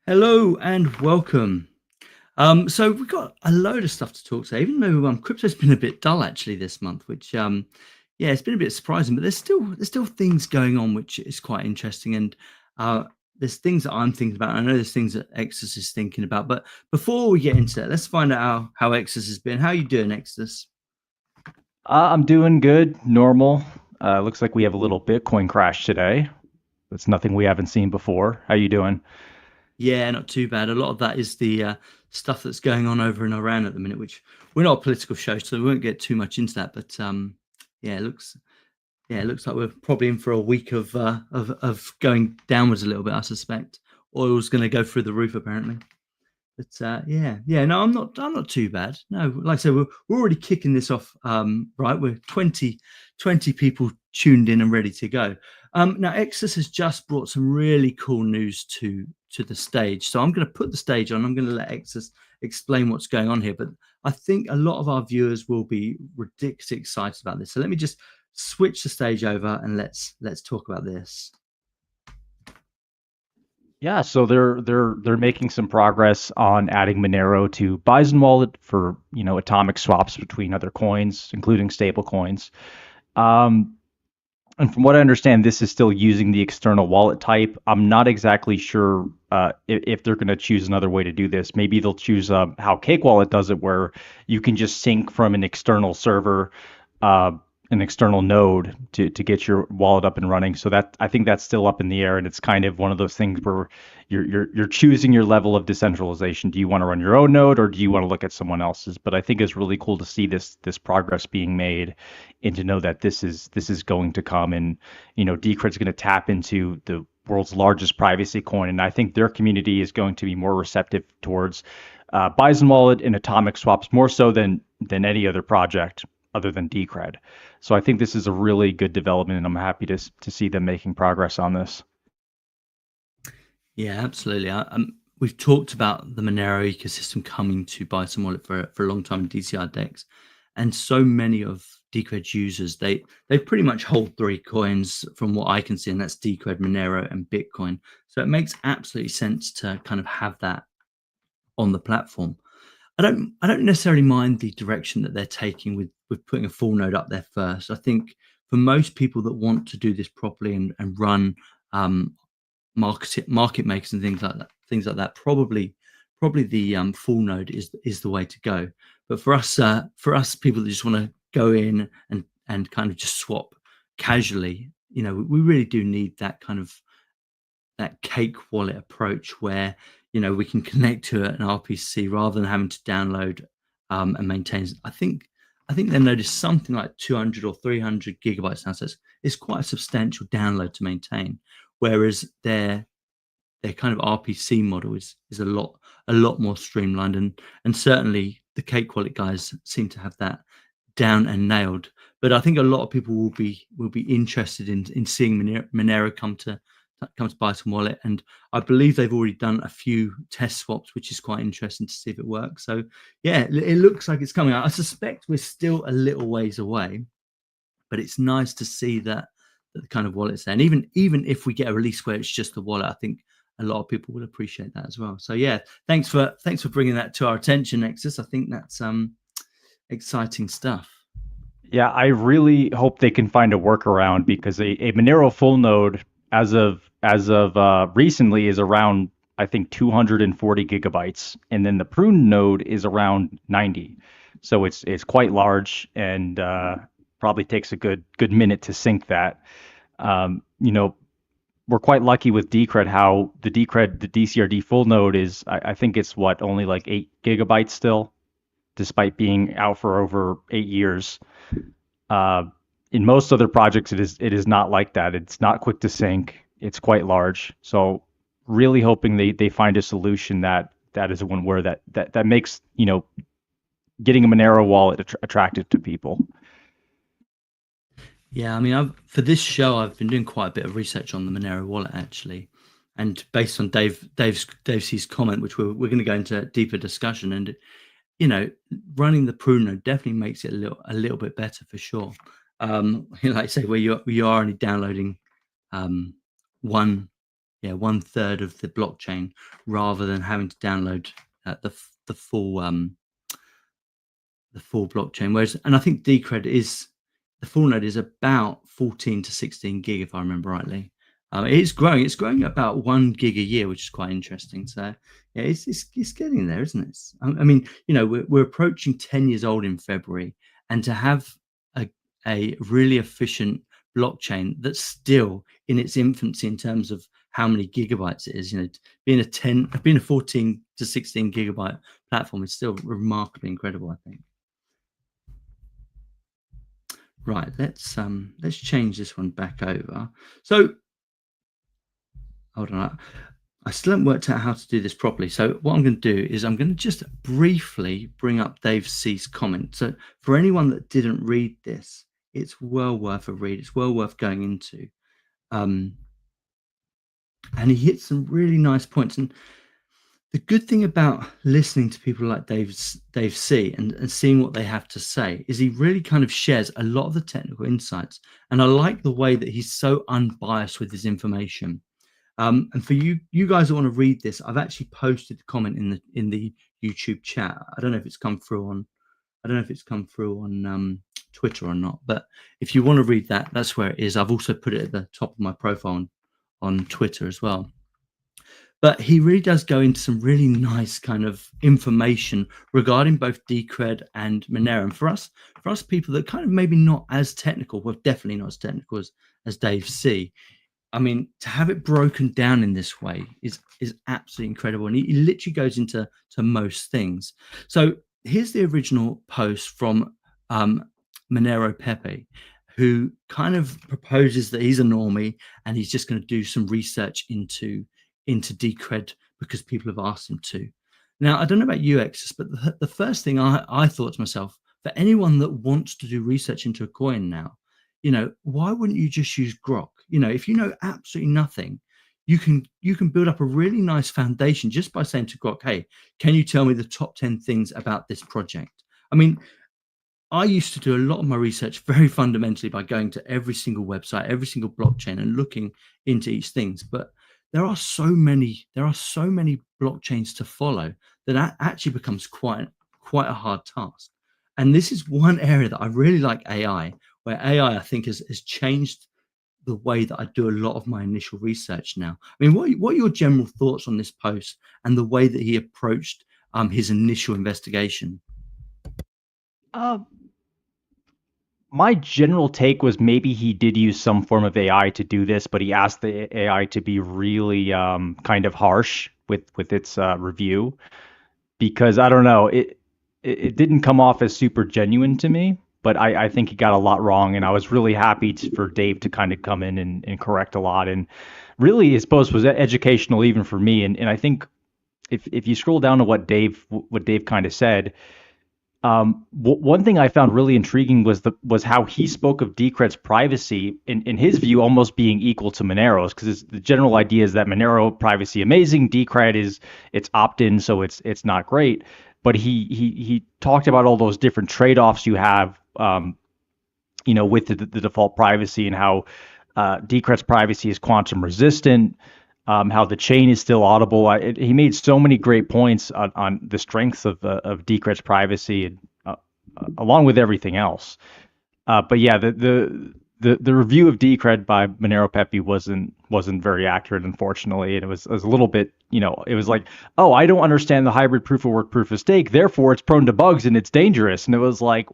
Hello and welcome. So we've got a load of stuff to talk to, even though crypto's been a bit dull actually this month, which yeah, it's been a bit surprising, but there's still things going on which is quite interesting, and there's things that I'm thinking about. I know there's things that Exodus is thinking about, but before we get into it, let's find out how Exodus has been. How you doing, Exodus? I'm doing good, normal. Looks like we have a little Bitcoin crash today. That's nothing we haven't seen before. How you doing? Yeah, not too bad. A lot of that is the stuff that's going on over in Iran at the minute, which we're not a political show, so we won't get too much into that. But yeah, it looks like we're probably in for a week of going downwards a little bit. I suspect oil's going to go through the roof apparently. But yeah, no, I'm not too bad. No, like I said, we're already kicking this off. Right, we're 20 people tuned in and ready to go. Now, Exodus has just brought some really cool news to the stage. So I'm going to put the stage on. I'm going to let Exodus explain what's going on here. But I think a lot of our viewers will be ridiculously excited about this. So let me just switch the stage over and let's talk about this. Yeah, so they're making some progress on adding Monero to Bison Wallet for, atomic swaps between other coins, including stable coins. Um, and from what I understand, this is still using the external wallet type. I'm not exactly sure if they're going to choose another way to do this. Maybe they'll choose how Cake Wallet does it, where you can just sync from an external server, uh, an external node to get your wallet up and running. So that I think that's still up in the air, and it's kind of one of those things where you're choosing your level of decentralization. Do you want to run your own node, or do you want to look at someone else's? But I think it's really cool to see this progress being made, and to know that this is going to come, and Decred's going to tap into the world's largest privacy coin, and I think their community is going to be more receptive towards Bison Wallet and atomic swaps more so than any other project other than Decred. So I think this is a really good development, and I'm happy to see them making progress on this. Yeah, absolutely. We've talked about the Monero ecosystem coming to Bison Wallet for a long time in DCR decks, and so many of Decred users they pretty much hold three coins from what I can see, and that's Decred, Monero, and Bitcoin. So it makes absolutely sense to kind of have that on the platform. I don't necessarily mind the direction that they're taking with putting a full node up there first. I think for most people that want to do this properly and run um, market makers and things like that, probably the full node is the way to go. But for us people that just want to go in and kind of just swap casually, we really do need that kind of that cake wallet approach where we can connect to an RPC rather than having to download and maintain. I think they noticed something like 200 or 300 gigabytes now, so it's quite a substantial download to maintain. Whereas their kind of RPC model is a lot more streamlined, and certainly the cake wallet guys seem to have that down and nailed. But I think a lot of people will be interested in seeing Monero come to Bison Wallet, and I believe they've already done a few test swaps, which is quite interesting to see if it works. So yeah, it looks like it's coming out. I suspect we're still a little ways away, but it's nice to see that the kind of wallet's there. And even if we get a release where it's just the wallet, I think a lot of people will appreciate that as well. So yeah, thanks for bringing that to our attention, Nexus. I think that's exciting stuff. Yeah, I really hope they can find a workaround, because a Monero full node as of recently is around, I think, 240 gigabytes, and then the prune node is around 90. So it's quite large, and probably takes a good minute to sync that. Um, you know, we're quite lucky with Decred, how the DCRD full node is. I think it's what, only like 8 gigabytes still, despite being out for over 8 years. Uh, in most other projects, it is not like that. It's not quick to sync. It's quite large. So really hoping they find a solution that is one where that makes getting a Monero wallet attractive to people. Yeah, I mean, for this show, I've been doing quite a bit of research on the Monero wallet actually, and based on Dave's his comment, which we're going to go into deeper discussion, and you know, running the pruno definitely makes it a little bit better for sure. Like I say, where you are only downloading um, one one third of the blockchain, rather than having to download the full blockchain. Whereas, and I think Decred is, the full node is about 14 to 16 gig, if I remember rightly. It is growing. It's growing at about 1 gig a year, which is quite interesting. So yeah, it's getting there, isn't it? I mean, we're approaching 10 years old in February, and to have a really efficient blockchain that's still in its infancy in terms of how many gigabytes it is, being a 14 to 16 gigabyte platform is still remarkably incredible, I think. Right, let's change this one back over. So hold on, I still haven't worked out how to do this properly. So what I'm going to do is I'm going to just briefly bring up Dave C's comment. So for anyone that didn't read this, it's well worth a read. It's well worth going into. And he hit some really nice points. And the good thing about listening to people like Dave C and seeing what they have to say is he really kind of shares a lot of the technical insights. And I like the way that he's so unbiased with his information. And for you guys that want to read this, I've actually posted the comment in the YouTube chat. I don't know if it's come through on Twitter or not, but if you want to read that, that's where it is. I've also put it at the top of my profile on Twitter as well. But he really does go into some really nice kind of information regarding both Decred and Monero. And for us people that kind of maybe not as technical, well, definitely not as technical as Dave C. I mean, to have it broken down in this way is absolutely incredible. And he literally goes into most things. So here's the original post from Monero Pepe, who kind of proposes that he's a normie and he's just going to do some research into Decred because people have asked him to. Now, I don't know about you, Exodus, but the first thing I thought to myself, for anyone that wants to do research into a coin now, why wouldn't you just use Grok? If you know absolutely nothing, you can build up a really nice foundation just by saying to Grok, hey, can you tell me the top 10 things about this project? I mean, I used to do a lot of my research very fundamentally by going to every single website, every single blockchain and looking into each things. But there are so many blockchains to follow that actually becomes quite a hard task. And this is one area that I really like AI, where AI, I think, has changed the way that I do a lot of my initial research now. I mean, what are your general thoughts on this post and the way that he approached his initial investigation? My general take was maybe he did use some form of AI to do this, but he asked the AI to be really kind of harsh with its review, because I don't know, it didn't come off as super genuine to me. But I think he got a lot wrong, and I was really happy for Dave to kind of come in and correct a lot. And really, his post was educational even for me. And I think if you scroll down to what Dave kind of said, one thing I found really intriguing was how he spoke of Decred's privacy in his view almost being equal to Monero's, because the general idea is that Monero privacy amazing, Decred it's opt-in, so it's not great. But he talked about all those different trade-offs you have, with the default privacy, and how Decred's privacy is quantum resistant, how the chain is still audible. He made so many great points on the strengths of Decred's privacy, and, along with everything else. But yeah, the review of Decred by Monero Pepe wasn't very accurate, unfortunately, and it was a little bit, it was like, oh, I don't understand the hybrid proof of work, proof of stake, therefore it's prone to bugs and it's dangerous. And it was like,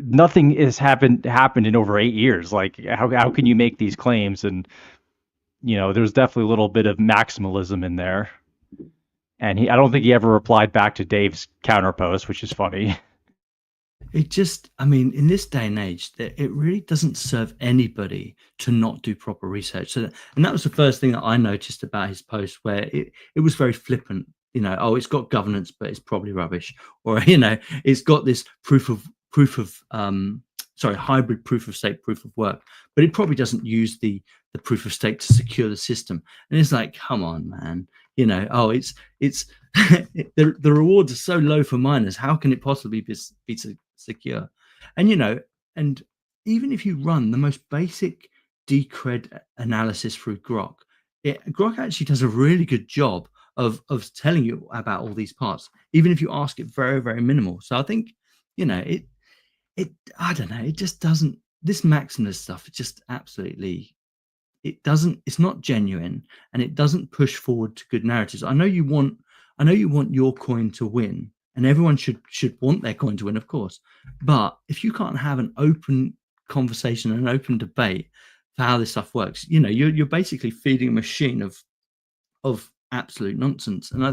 nothing has happened in over 8 years. Like, how can you make these claims? And there's definitely a little bit of maximalism in there. And I don't think he ever replied back to Dave's counterpost, which is funny. In this day and age, it really doesn't serve anybody to not do proper research. And that was the first thing that I noticed about his post, where it was very flippant. Oh, it's got governance, but it's probably rubbish. Or, it's got this hybrid proof of stake, proof of work, but it probably doesn't use the proof of stake to secure the system. And it's like, come on, man. It's the rewards are so low for miners. How can it possibly be secure? And even if you run the most basic Decred analysis through Grok, Grok actually does a really good job of telling you about all these parts, even if you ask it very, very minimal. So I think, it I don't know, it just doesn't, this maximalist stuff, it just absolutely, it's not genuine, and it doesn't push forward to good narratives. I know you want your coin to win, and everyone should want their coin to win, of course. But if you can't have an open conversation and an open debate for how this stuff works, you're basically feeding a machine of absolute nonsense. And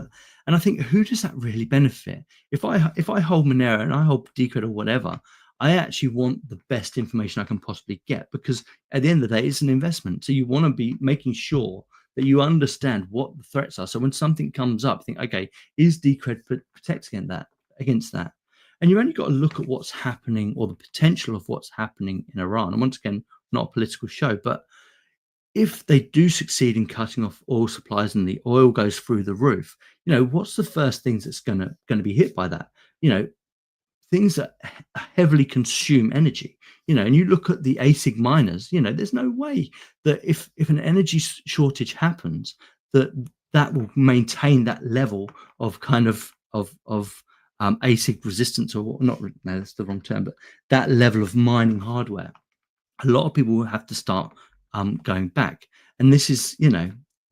I think, who does that really benefit? If I hold Monero and I hold Decred or whatever, I actually want the best information I can possibly get, because at the end of the day, it's an investment. So you want to be making sure that you understand what the threats are. So when something comes up, think, okay, is Decred protect against that? And you only got to look at what's happening, or the potential of what's happening in Iran. And once again, not a political show, but if they do succeed in cutting off oil supplies and the oil goes through the roof, what's the first things that's going to be hit by that? Things that heavily consume energy. And you look at the ASIC miners. There's no way that if an energy shortage happens, that will maintain that level of kind of ASIC resistance, or not. No, that's the wrong term, but that level of mining hardware. A lot of people will have to start going back. And this is,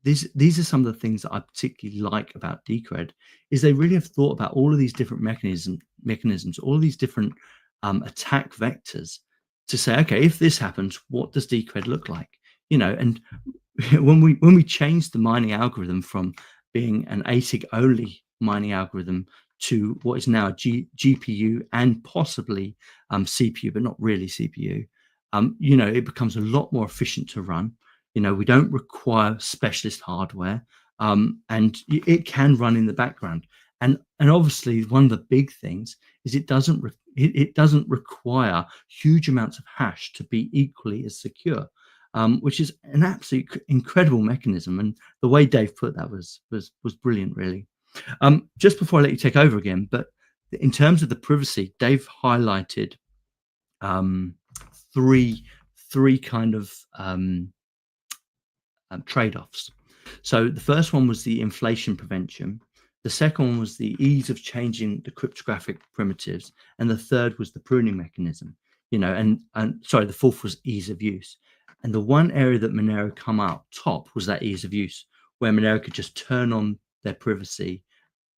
these are some of the things that I particularly like about Decred, is they really have thought about all of these different mechanisms, all of these different attack vectors, to say, okay, if this happens, what does Decred look like? And when we changed the mining algorithm from being an ASIC only mining algorithm to what is now a GPU and possibly CPU, but not really CPU, it becomes a lot more efficient to run. We don't require specialist hardware, and it can run in the background. And obviously, one of the big things is it doesn't require huge amounts of hash to be equally as secure, which is an absolute incredible mechanism. And the way Dave put that was brilliant, really. Just before I let you take over again, but in terms of the privacy, Dave highlighted three kind of trade-offs. So the first one was the inflation prevention. The second one was the ease of changing the cryptographic primitives, and the third was the pruning mechanism. And sorry, the fourth was ease of use. And the one area that Monero come out top was that ease of use, where Monero could just turn on their privacy.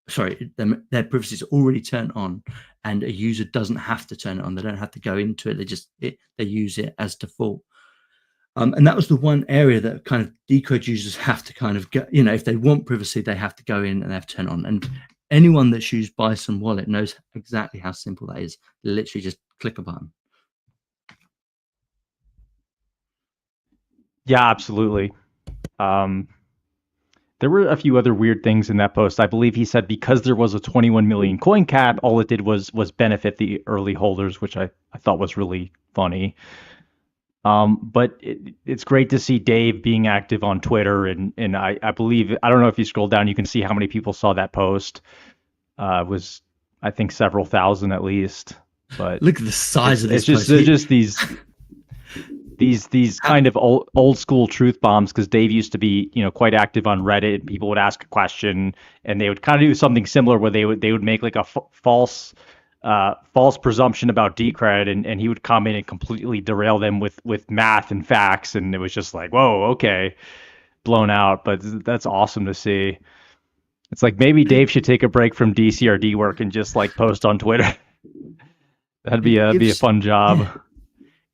Sorry, their privacy is already turned on, and a user doesn't have to turn it on. They don't have to go into it. They use it as default. And that was the one area that kind of Decred users have to kind of get, if they want privacy, they have to go in and they have to turn on. And anyone that's used Bison Wallet knows exactly how simple that is. Literally just click a button. Yeah, absolutely. There were a few other weird things in that post. I believe he said because there was a 21 million coin cap, all it did was benefit the early holders, which I thought was really funny. But it's great to see Dave being active on Twitter, and I believe, I don't know if you scroll down, you can see how many people saw that post. It was, I think, several thousand at least. But look at the size of this post. It's just these kind of old school truth bombs, because Dave used to be quite active on Reddit. People would ask a question and they would kind of do something similar, where they would make like a false presumption about Decred, and he would come in and completely derail them with math and facts, and it was just like, whoa, okay, blown out. But that's awesome to see. It's like, maybe Dave should take a break from DCRD work and just like post on Twitter. That'd be a fun job. Yeah.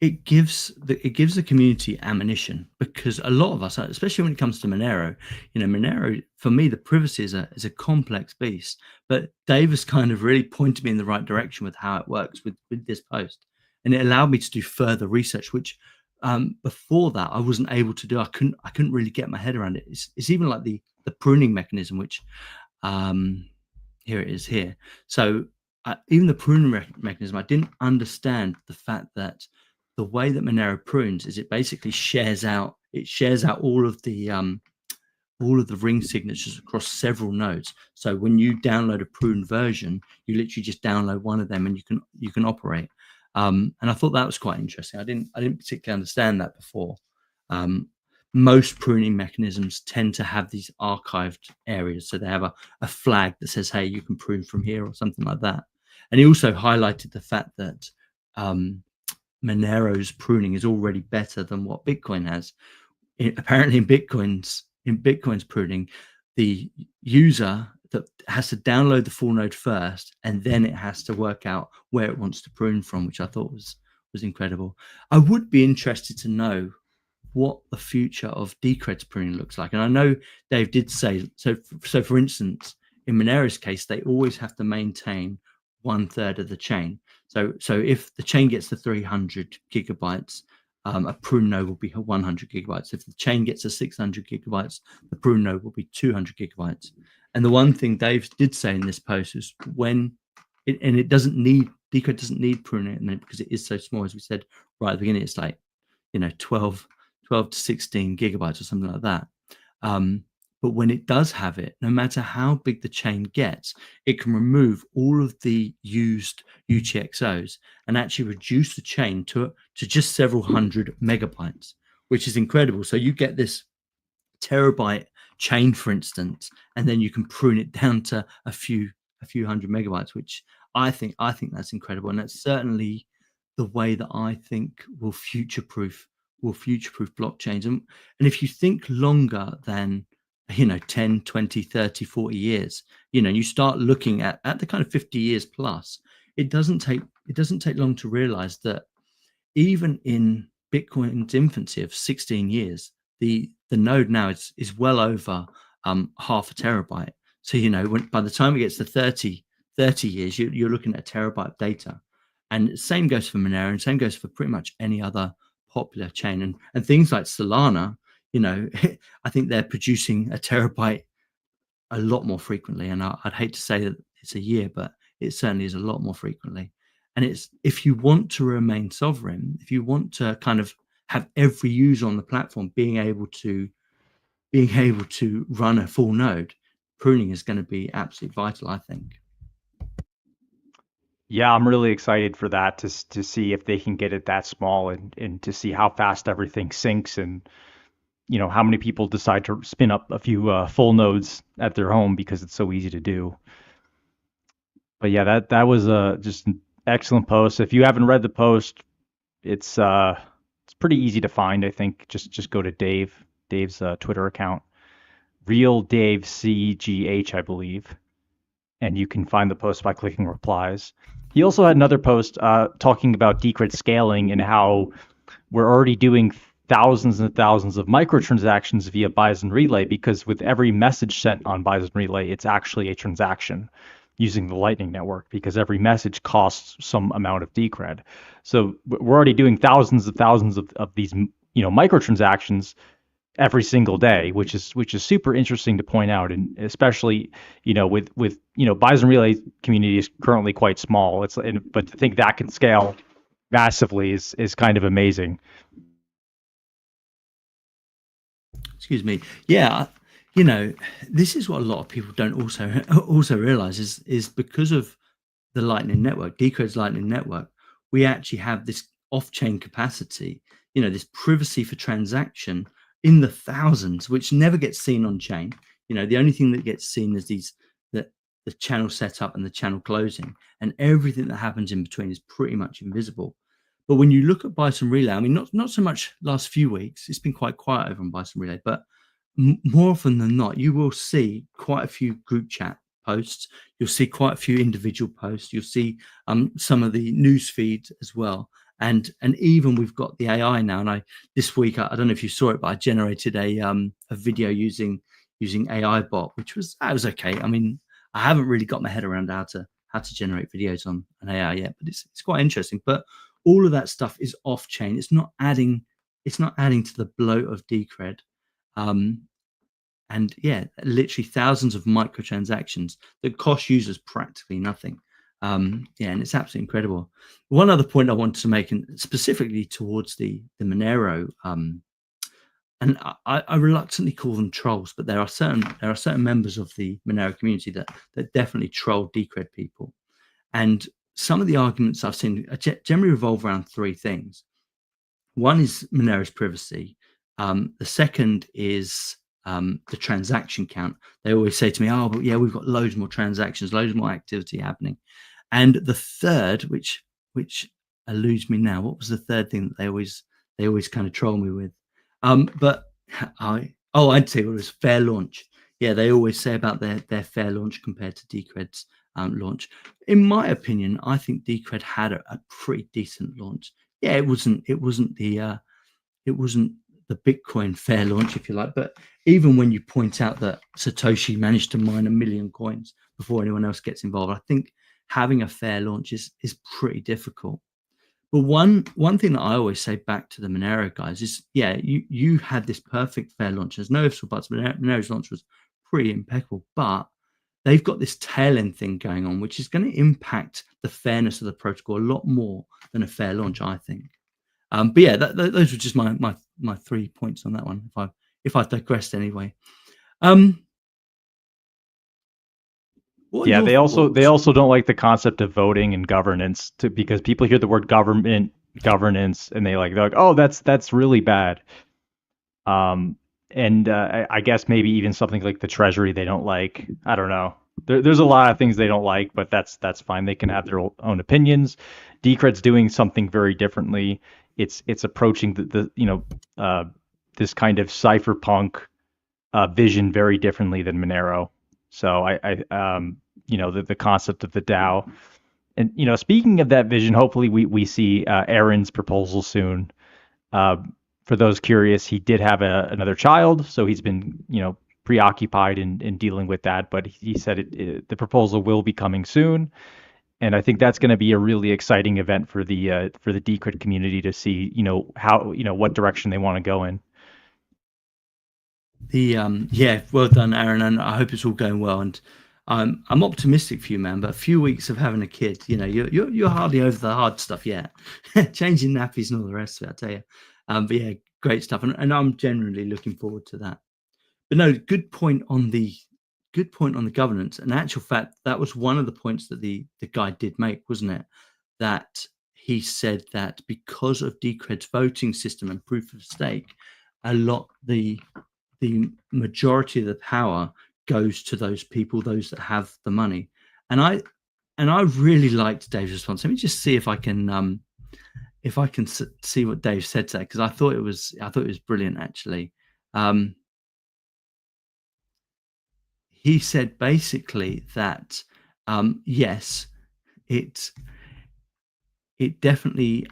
It gives the community ammunition, because a lot of us, especially when it comes to Monero, Monero, for me, the privacy is a complex beast. But Dave has kind of really pointed me in the right direction with how it works with this post, and it allowed me to do further research, which before that I wasn't able to do. I couldn't really get my head around it. It's even like the pruning mechanism, which here it is here. So even the pruning mechanism, I didn't understand the fact that the way that Monero prunes is it basically shares out all of the ring signatures across several nodes. So when you download a pruned version, you literally just download one of them and you can operate. And I thought that was quite interesting. I didn't particularly understand that before. most pruning mechanisms tend to have these archived areas. So they have a flag that says, hey, you can prune from here or something like that. And he also highlighted the fact that Monero's pruning is already better than what Bitcoin has. Apparently in Bitcoin's pruning, the user that has to download the full node first, and then it has to work out where it wants to prune from, which I thought was incredible. I would be interested to know what the future of Decred's pruning looks like. And I know Dave did say, so for instance, in Monero's case, they always have to maintain 1/3 of the chain. So if the chain gets to 300 gigabytes, a prune node will be 100 gigabytes. If the chain gets to 600 gigabytes, the prune node will be 200 gigabytes. And the one thing Dave did say in this post is it doesn't need, Decred doesn't need pruning because it is so small. As we said right at the beginning, it's like, 12 to 16 gigabytes or something like that. But when it does have it, no matter how big the chain gets, it can remove all of the used UTXOs and actually reduce the chain to just several hundred megabytes, which is incredible. So you get this terabyte chain, for instance, and then you can prune it down to a few hundred megabytes, which I think that's incredible. And that's certainly the way that I think will future-proof blockchains. And if you think longer than 10, 20, 30, 40 years, you start looking at the kind of 50 years plus, it doesn't take long to realize that even in Bitcoin's infancy of 16 years, the node now is well over half a terabyte. So by the time it gets to 30 years, you're looking at a terabyte of data. And same goes for Monero, and same goes for pretty much any other popular chain. And things like Solana, I think they're producing a terabyte a lot more frequently. And I'd hate to say that it's a year, but it certainly is a lot more frequently. And it's, if you want to remain sovereign, if you want to kind of have every user on the platform being able to run a full node, pruning is going to be absolutely vital, I think. Yeah, I'm really excited for that to see if they can get it that small and to see how fast everything syncs and how many people decide to spin up a few full nodes at their home because it's so easy to do. But yeah, that was just an excellent post. If you haven't read the post, it's pretty easy to find. I think just go to Dave's Twitter account, Real Dave CGH, I believe, and you can find the post by clicking replies. He also had another post talking about Decred scaling and how we're already doing thousands and thousands of microtransactions via Bison Relay, because with every message sent on Bison Relay, it's actually a transaction using the Lightning Network, because every message costs some amount of Decred. So we're already doing thousands of these microtransactions every single day, which is super interesting to point out, and especially with Bison Relay community is currently quite small. But to think that can scale massively is kind of amazing. Excuse me. Yeah, this is what a lot of people don't also realize is because of the Lightning Network, Decred's Lightning Network, we actually have this off-chain capacity, this privacy for transaction in the thousands, which never gets seen on chain. The only thing that gets seen is the channel setup and the channel closing, and everything that happens in between is pretty much invisible. But when you look at Bison Relay, I mean, not so much last few weeks, it's been quite quiet over on Bison Relay, but more often than not, you will see quite a few group chat posts. You'll see quite a few individual posts. You'll see some of the news feeds as well. And even we've got the AI now. And this week, I don't know if you saw it, but I generated a video using AI bot, which was okay. I mean, I haven't really got my head around how to generate videos on an AI yet, but it's quite interesting. But all of that stuff is off chain. It's not adding to the bloat of Decred. And yeah, literally thousands of microtransactions that cost users practically nothing. And it's absolutely incredible. One other point I wanted to make, and specifically towards the Monero, and I reluctantly call them trolls, but there are certain members of the Monero community that definitely troll Decred people. And some of the arguments I've seen generally revolve around three things. One is Monero's privacy. The second is the transaction count. They always say to me, "Oh, but yeah, we've got loads more transactions, loads more activity happening." And the third, which eludes me now, what was the third thing that they always kind of troll me with? But I'd say it was fair launch. Yeah, they always say about their fair launch compared to Decred's launch. In my opinion, I think Decred had a pretty decent launch. Yeah, it wasn't the Bitcoin fair launch, if you like. But even when you point out that Satoshi managed to mine 1 million coins before anyone else gets involved, I think having a fair launch is pretty difficult. But one thing that I always say back to the Monero guys is, yeah, you had this perfect fair launch. There's no ifs or buts. Monero's launch was pretty impeccable, but they've got this tail end thing going on, which is going to impact the fairness of the protocol a lot more than a fair launch, I think. But yeah, those were just my 3 points on that one. If I digressed anyway. What are Yeah, your they thoughts? also don't like the concept of voting and governance because people hear the word governance and they're like, oh, that's really bad. And I guess maybe even something like the treasury they don't like. I don't know. There's a lot of things they don't like, but that's fine. They can have their own opinions. Decred's doing something very differently. It's approaching uh, this kind of cypherpunk vision very differently than Monero. So the concept of the DAO. And speaking of that vision, hopefully we see Aaron's proposal soon. Uh, for those curious, he did have another child, so he's been preoccupied in dealing with that. But he said the proposal will be coming soon, and I think that's going to be a really exciting event for the Decred community to see how what direction they want to go in. Yeah, well done, Aaron, and I hope it's all going well. And I'm optimistic for you, man. But a few weeks of having a kid, you're hardly over the hard stuff yet. Changing nappies and all the rest of it, I tell you. But yeah, great stuff, and I'm genuinely looking forward to that. But no, good point on the governance. In actual fact, that was one of the points that the guy did make, wasn't it? That he said that because of Decred's voting system and proof of stake, a lot the majority of the power goes to those people, those that have the money. And I really liked Dave's response. Let me just see if I can see what Dave said to that, because I thought it was brilliant actually. Um, he said basically that yes, it it definitely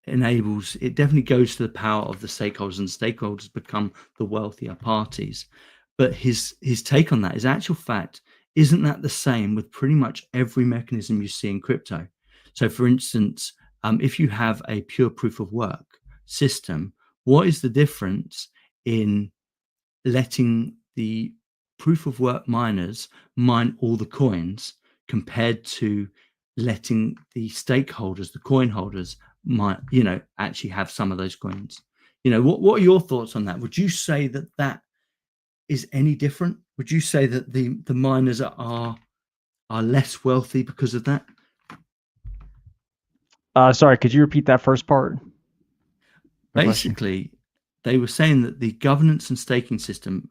it definitely goes to the power of the stakeholders, and stakeholders become the wealthier parties. But his take on that is, actual fact, isn't that the same with pretty much every mechanism you see in crypto? So for instance, if you have a pure proof of work system, what is the difference in letting the proof of work miners mine all the coins compared to letting the stakeholders, the coin holders, actually have some of those coins? What are your thoughts on that? Would you say that is any different? Would you say that the miners are less wealthy because of that? Sorry, could you repeat that first part? My question. Basically, they were saying that the governance and staking system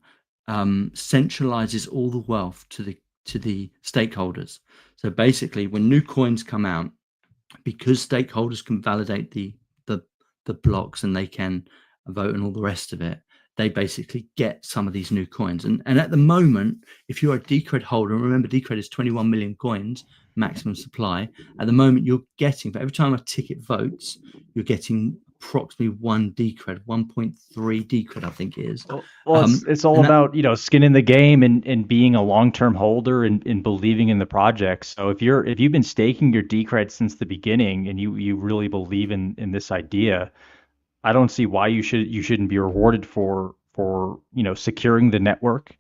centralizes all the wealth to the stakeholders. So basically, when new coins come out, because stakeholders can validate the blocks and they can vote and all the rest of it, they basically get some of these new coins. And at the moment, if you're a Decred holder, and remember Decred is 21 million coins maximum supply, at the moment you're getting, for every time a ticket votes, you're getting approximately 1 Decred, 1.3 Decred, I think it is. Well, it's all And that, about skin in the game and being a long term holder and believing in the project. So if you've been staking your Decred since the beginning and you really believe in this idea, I don't see why you shouldn't be rewarded for securing the network,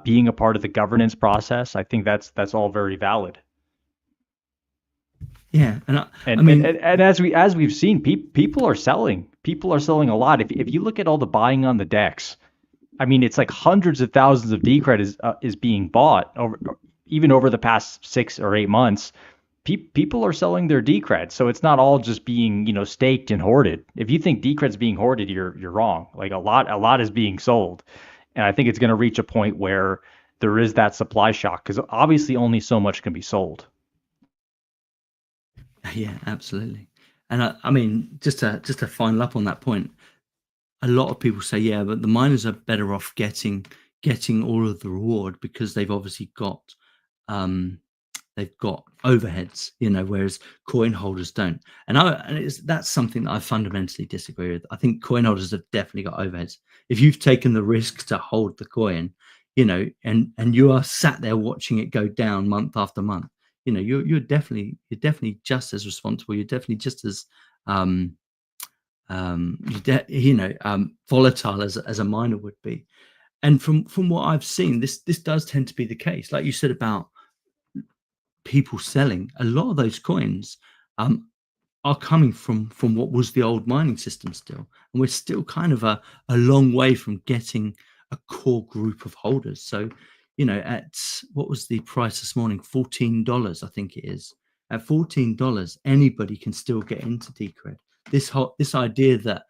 being a part of the governance process. I think that's all very valid. yeah, and I And and, mean, and, and as we've seen, people are selling. People are selling a lot. If you look at all the buying on the decks, I mean, it's like hundreds of thousands of Decred is being bought over even over the past 6 or 8 months. people are selling their Decred, so it's not all just being staked and hoarded. If you think Decred's being hoarded, you're wrong. Like a lot is being sold, and I think it's going to reach a point where there is that supply shock because obviously only so much can be sold. Yeah, absolutely. And I mean, just to final up on that point, a lot of people say, yeah, but the miners are better off getting all of the reward because um, they've got overheads, whereas coin holders don't. And that's something that I fundamentally disagree with. I think coin holders have definitely got overheads. If you've taken the risk to hold the coin, and you are sat there watching it go down month after month, you're definitely just as responsible. You're definitely just as um, volatile as a miner would be. And from what I've seen, this does tend to be the case. Like you said about people selling, a lot of those coins um, are coming from what was the old mining system still, and we're still kind of a long way from getting a core group of holders. So, at what was the price this morning? $14, I think it is. At $14, anybody can still get into Decred. This idea that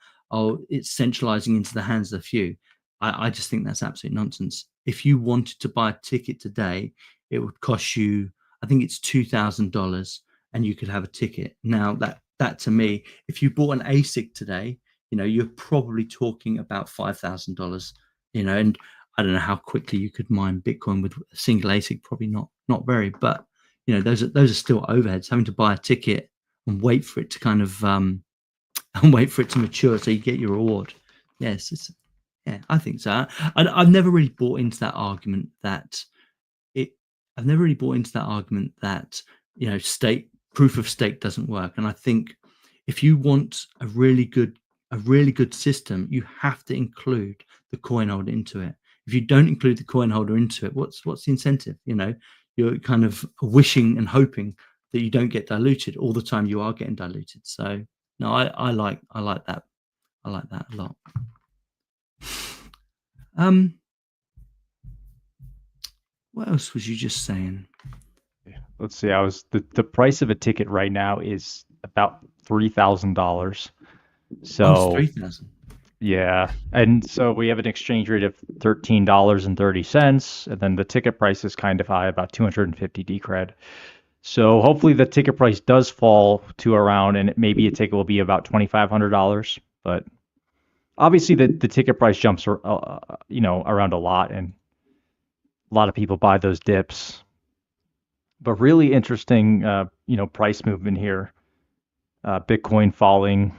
it's centralizing into the hands of a few, I just think that's absolute nonsense. If you wanted to buy a ticket today, it would cost you, I think it's $2,000, and you could have a ticket. Now that to me, if you bought an ASIC today, you're probably talking about $5,000. And I don't know how quickly you could mine Bitcoin with a single ASIC. Probably not very, but those are still overheads. Having to buy a ticket and wait for it to kind of and wait for it to mature so you get your reward. Yes, yeah, I think so. I've never really bought into that argument that it I've never really bought into that argument that state proof of stake doesn't work. And I think if you want a really good system, you have to include the coin holder into it. If you don't include the coin holder into it, what's the incentive? You're kind of wishing and hoping that you don't get diluted all the time. You are getting diluted. So no, I like that. I like that a lot. Um, what else was you just saying? Let's see. The price of a ticket right now is about $3,000. Oh, it's three So thousand. yeah, and so we have an exchange rate of $13.30, and then the ticket price is kind of high, about 250 Decred. So hopefully the ticket price does fall to around, and maybe a ticket will be about $2,500. But obviously the ticket price jumps, around a lot, and a lot of people buy those dips. But really interesting, price movement here. Bitcoin falling.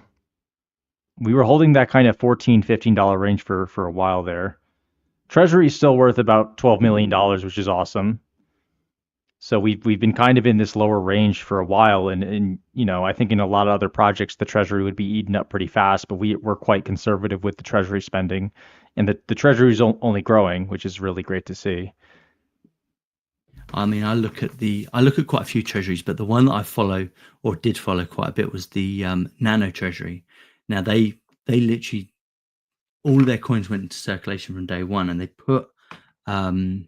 We were holding that kind of $14-15 range for a while there. Treasury is still worth about $12 million, which is awesome. So we've been kind of in this lower range for a while, and I think in a lot of other projects the treasury would be eaten up pretty fast, but we're quite conservative with the treasury spending, and the treasury is only growing, which is really great to see. I mean, I look at quite a few treasuries, but the one that I follow or did follow quite a bit was the Nano Treasury. Now they literally all of their coins went into circulation from day one, and they put um,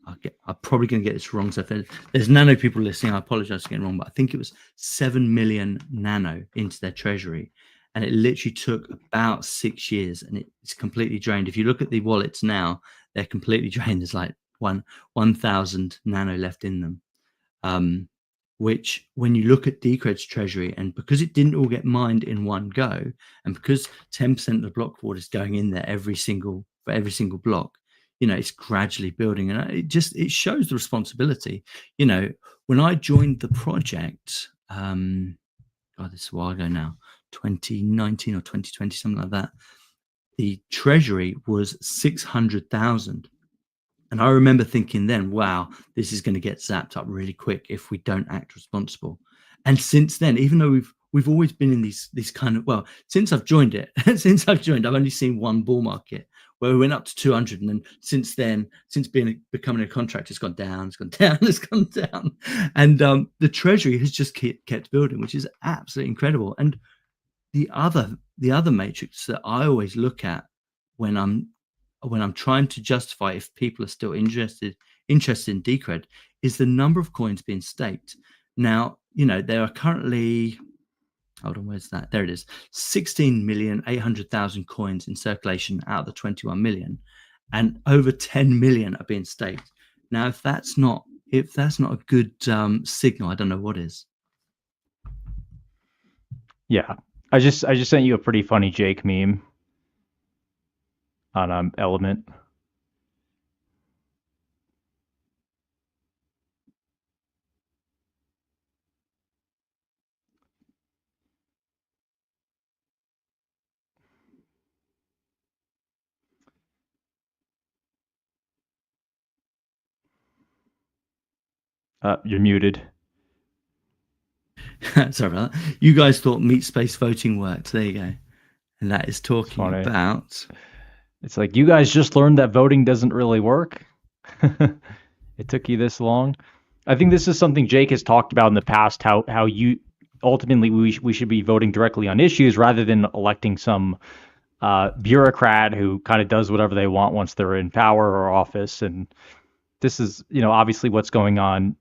I'm probably going to get this wrong. So if there's nano people listening, I apologize for getting wrong, but I think it was 7 million nano into their treasury. And it literally took about 6 years, and it's completely drained. If you look at the wallets now, they're completely drained. There's like 1,000 nano left in them. Um, which, when you look at Decred's treasury, and because it didn't all get mined in one go, and because 10% of the block reward is going in there for every single block, it's gradually building, and it shows the responsibility. When I joined the project, God, this is a while ago now, 2019 or 2020, something like that. The treasury was 600,000. And I remember thinking then, wow, this is going to get zapped up really quick if we don't act responsible. And since then, even though we've always been in these kind of, well, since I've joined it, I've only seen one bull market where we went up to 200, and then since then, since becoming a contractor, it's gone down, it's gone down, it's gone down, and the treasury has just kept building, which is absolutely incredible. And the other matrix that I always look at when I'm trying to justify if people are still interested in Decred is the number of coins being staked. Now, there are currently, hold on, where's that? There it is. 16,800,000 coins in circulation out of the 21 million, and over 10 million are being staked. Now, if that's not a good signal, I don't know what is. Yeah. I just sent you a pretty funny Jake meme on Element. You're muted. Sorry about that. You guys thought meat space voting worked. There you go. And that is talking funny. about. It's like, you guys just learned that voting doesn't really work. It took you this long. I think this is something Jake has talked about in the past, how you ultimately we should be voting directly on issues rather than electing some bureaucrat who kind of does whatever they want once they're in power or office. And this is, obviously what's going on.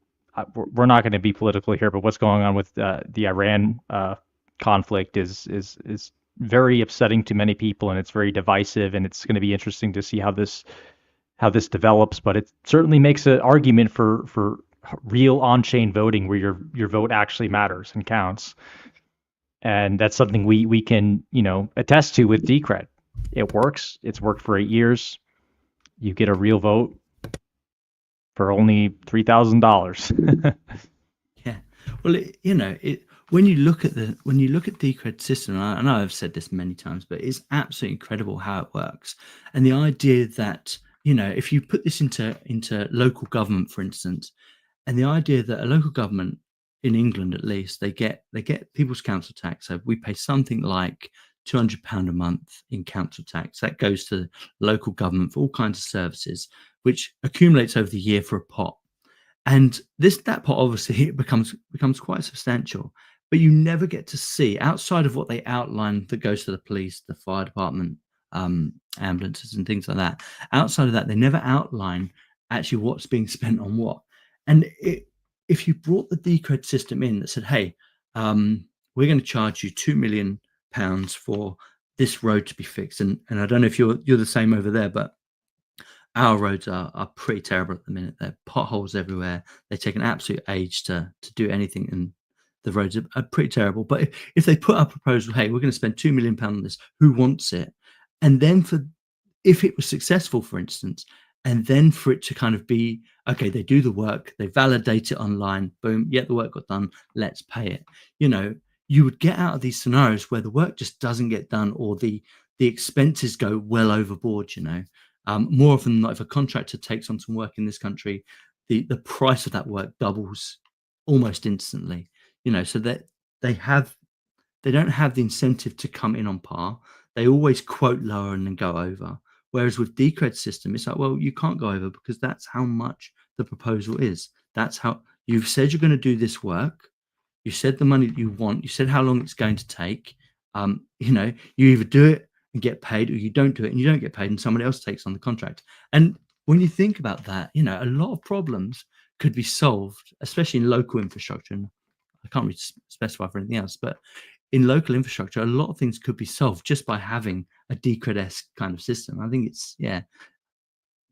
We're not going to be political here, but what's going on with the Iran conflict is very upsetting to many people, and it's very divisive, and it's going to be interesting to see how this develops. But it certainly makes an argument for real on-chain voting where your vote actually matters and counts. And that's something we can, attest to with Decred. It works. It's worked for 8 years. You get a real vote for only $3,000. Yeah. Well, when you look at Decred system, and I know I've said this many times, but it's absolutely incredible how it works. And the idea that, if you put this into local government, for instance, and the idea that a local government in England, at least, they get people's council tax. So we pay something like £200 a month in council tax. That goes to local government for all kinds of services, which accumulates over the year for a pot. And that pot obviously it becomes quite substantial, but you never get to see, outside of what they outline that goes to the police, the fire department, ambulances and things like that. Outside of that, they never outline actually what's being spent on what. And if you brought the Decred system in that said, hey, we're going to charge you £2 million for this road to be fixed, and I don't know if you're the same over there, but our roads are pretty terrible at the minute. There are potholes everywhere. They take an absolute age to do anything, and the roads are pretty terrible. But if they put up a proposal, hey, we're going to spend £2 million on this, who wants it? And then if it was successful, for instance, and then for it to kind of be, okay, they do the work, they validate it online, boom, yeah, the work got done, let's pay it. You would get out of these scenarios where the work just doesn't get done, or the expenses go well overboard. More often than not, if a contractor takes on some work in this country, the price of that work doubles almost instantly. So that they don't have the incentive to come in on par. They always quote lower and then go over. Whereas with Decred system, it's like, well, you can't go over because that's how much the proposal is. That's how you've said you're going to do this work. You said the money that you want. You said how long it's going to take. You either do it and get paid, or you don't do it and you don't get paid, and somebody else takes on the contract. And when you think about that, a lot of problems could be solved, especially in local infrastructure. And I can't really specify for anything else, but in local infrastructure, a lot of things could be solved just by having a Decred-esque kind of system. I think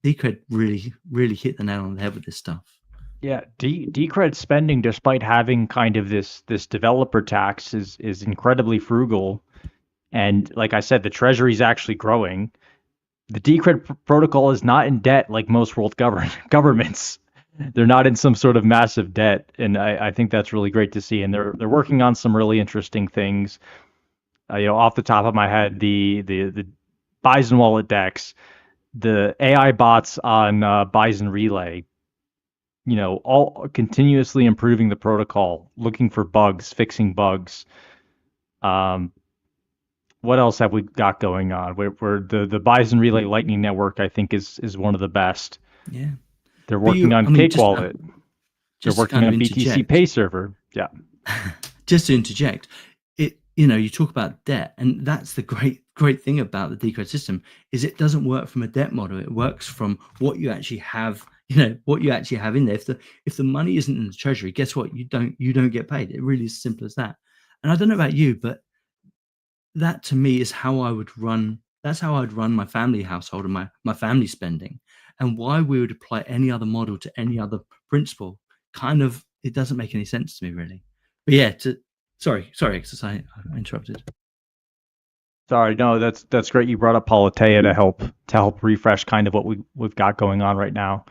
Decred really, really hit the nail on the head with this stuff. Yeah, Decred spending, despite having kind of this developer tax, is incredibly frugal. And like I said, the treasury is actually growing. The Decred protocol is not in debt like most world governments. They're not in some sort of massive debt, and I think that's really great to see. And they're working on some really interesting things. Off the top of my head, the Bison wallet DEX, the AI bots on Bison Relay, all continuously improving the protocol, looking for bugs, fixing bugs. What else have we got going on? Where the Bison Relay Lightning Network, I think, is one of the best. Yeah. They're working on Cake Wallet. They're working on BTC Pay Server. Yeah. Just to interject, you talk about debt, and that's the great thing about the Decred system is it doesn't work from a debt model. It works from what you actually have, what you actually have in there. If the money isn't in the treasury, guess what? You don't get paid. It really is as simple as that. And I don't know about you, but that to me is how I would run. That's how I'd run my family household and my family spending. And why we would apply any other model to any other principle, kind of, it doesn't make any sense to me really. But yeah, sorry, Exus, I interrupted. Sorry, no, that's great. You brought up Politeia to help refresh kind of what we've got going on right now.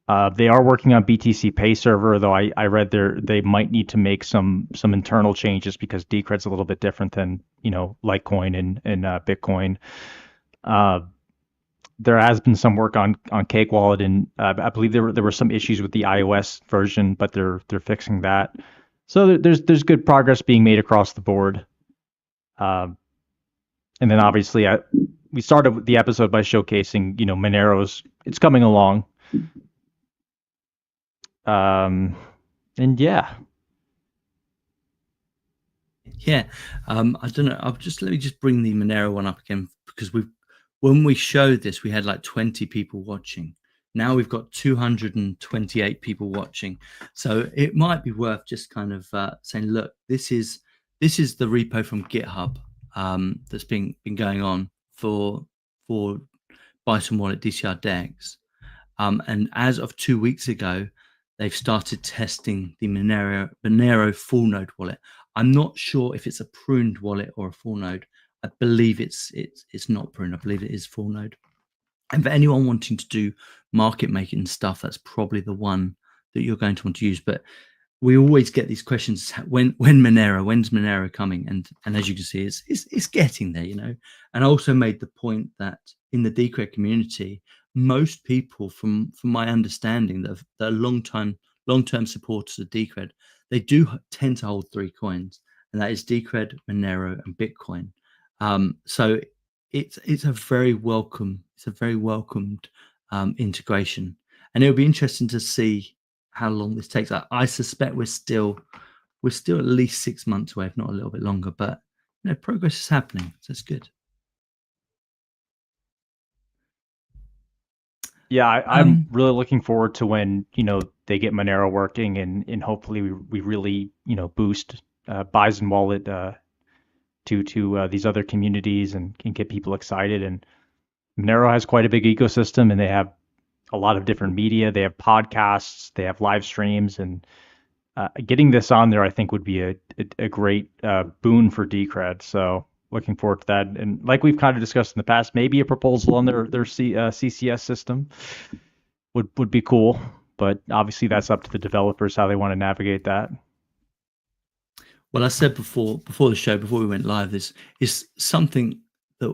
They are working on BTC Pay Server, though I read they might need to make some internal changes because Decred's a little bit different than Litecoin and Bitcoin. Uh, there has been some work on Cake Wallet, and I believe there were some issues with the iOS version, but they're fixing that. So there's good progress being made across the board. And then obviously we started the episode by showcasing Monero's. It's coming along. And yeah. Yeah, I don't know. Let me just bring the Monero one up again because when we showed this, we had like 20 people watching. Now we've got 228 people watching, so it might be worth just kind of saying, look, this is the repo from GitHub that's been going on for Bison Wallet DCR DEX, and as of 2 weeks ago, they've started testing the Monero full node wallet. I'm not sure if it's a pruned wallet or a full node. I believe it's not pruned. I believe it is full node. And for anyone wanting to do market making stuff, that's probably the one that you're going to want to use. But we always get these questions: when's Monero coming? And as you can see, it's getting there, And I also made the point that in the Decred community, most people, from my understanding, that are long-term supporters of Decred, they do tend to hold three coins, and that is Decred, Monero, and Bitcoin. So it's a very welcomed integration, and it'll be interesting to see how long this takes. I suspect we're still at least 6 months away, if not a little bit longer. But progress is happening, so it's good. Yeah, I'm really looking forward to when they get Monero working and hopefully we really boost Bison Wallet to these other communities and can get people excited. And Monero has quite a big ecosystem, and they have a lot of different media. They have podcasts, they have live streams, and getting this on there, I think, would be a great boon for Decred. So looking forward to that. And like we've kind of discussed in the past, maybe a proposal on their CCS system would be cool. But obviously, that's up to the developers how they want to navigate that. Well, I said before the show, before we went live, this is something that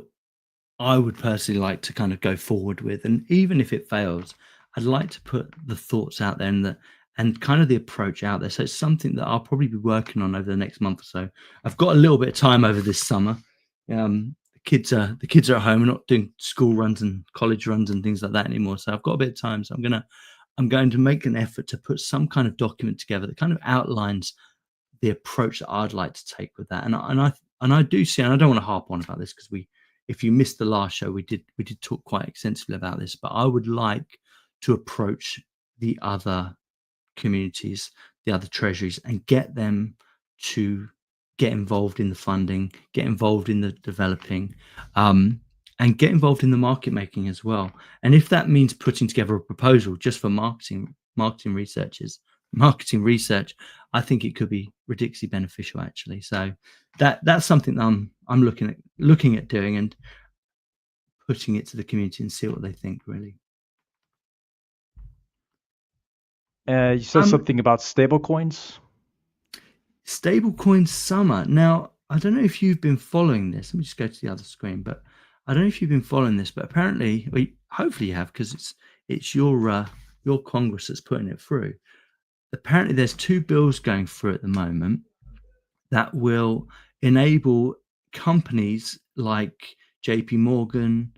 I would personally like to kind of go forward with. And even if it fails, I'd like to put the thoughts out there and kind of the approach out there. So it's something that I'll probably be working on over the next month or so. I've got a little bit of time over this summer. The kids are at home. We're not doing school runs and college runs and things like that anymore. So I've got a bit of time. So I'm going to make an effort to put some kind of document together that kind of outlines the approach that I'd like to take with that. And I do see, and I don't want to harp on about this because if you missed the last show, we did talk quite extensively about this, but I would like to approach the other communities, the other treasuries, and get them to get involved in the funding, get involved in the developing, and get involved in the market making as well. And if that means putting together a proposal just for marketing research, I think it could be ridiculously beneficial actually. So that's something that I'm looking at doing and putting it to the community and see what they think really. You said something about stablecoins. Stablecoin summer. Now, I don't know if you've been following this. Let me just go to the other screen. But I don't know if you've been following this. But apparently, hopefully you have, because it's your Congress that's putting it through. Apparently, there's two bills going through at the moment that will enable companies like JP Morgan,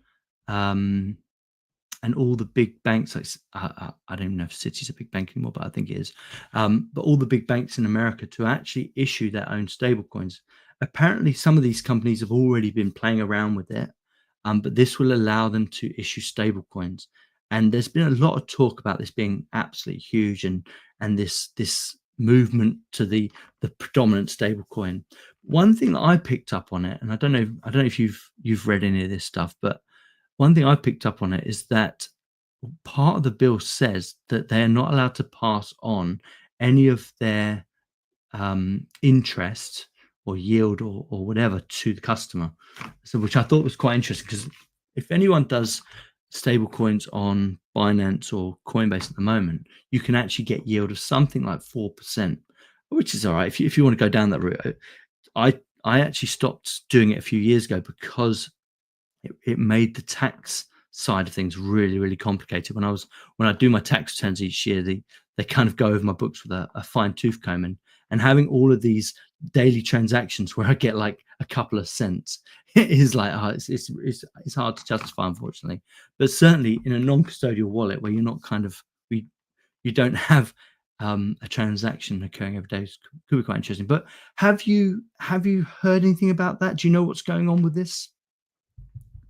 and all the big banks, like I don't even know if Citi's a big bank anymore, but I think it is. But all the big banks in America to actually issue their own stablecoins. Apparently, some of these companies have already been playing around with it, but this will allow them to issue stablecoins. And there's been a lot of talk about this being absolutely huge, and this movement to the predominant stable coin. One thing that I picked up on it, and I don't know if you've read any of this stuff, but one thing I picked up on it is that part of the bill says that they are not allowed to pass on any of their interest or yield or whatever to the customer. So, which I thought was quite interesting, because if anyone does stable coins on Binance or Coinbase at the moment, you can actually get yield of something like 4%, which is all right if you want to go down that route. I actually stopped doing it a few years ago because it made the tax side of things really, really complicated. When I do my tax returns each year, they kind of go over my books with a fine tooth comb, and having all of these daily transactions where I get like a couple of cents, it is like, it's hard to justify, unfortunately. But certainly in a non-custodial wallet where you're not kind of, you don't have a transaction occurring every day, could be quite interesting. But have you heard anything about that? Do you know what's going on with this?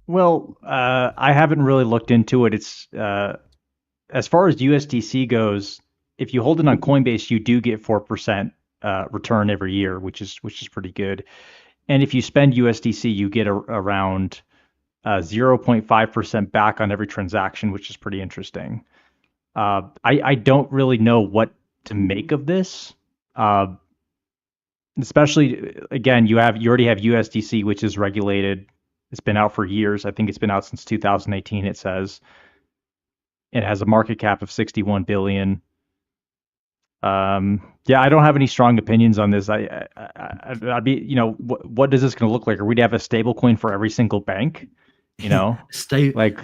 Well, I haven't really looked into it. It's as far as USDC goes, if you hold it on Coinbase, you do get 4% return every year, which is pretty good. And if you spend USDC, you get around 0.5% back on every transaction, which is pretty interesting. I don't really know what to make of this. Especially again, you already have USDC, which is regulated. It's been out for years. I think it's been out since 2018. It says it has a market cap of 61 billion. Yeah, I don't have any strong opinions on this. I'd be, what is this going to look like? Are we to have a stable coin for every single bank? Stay Like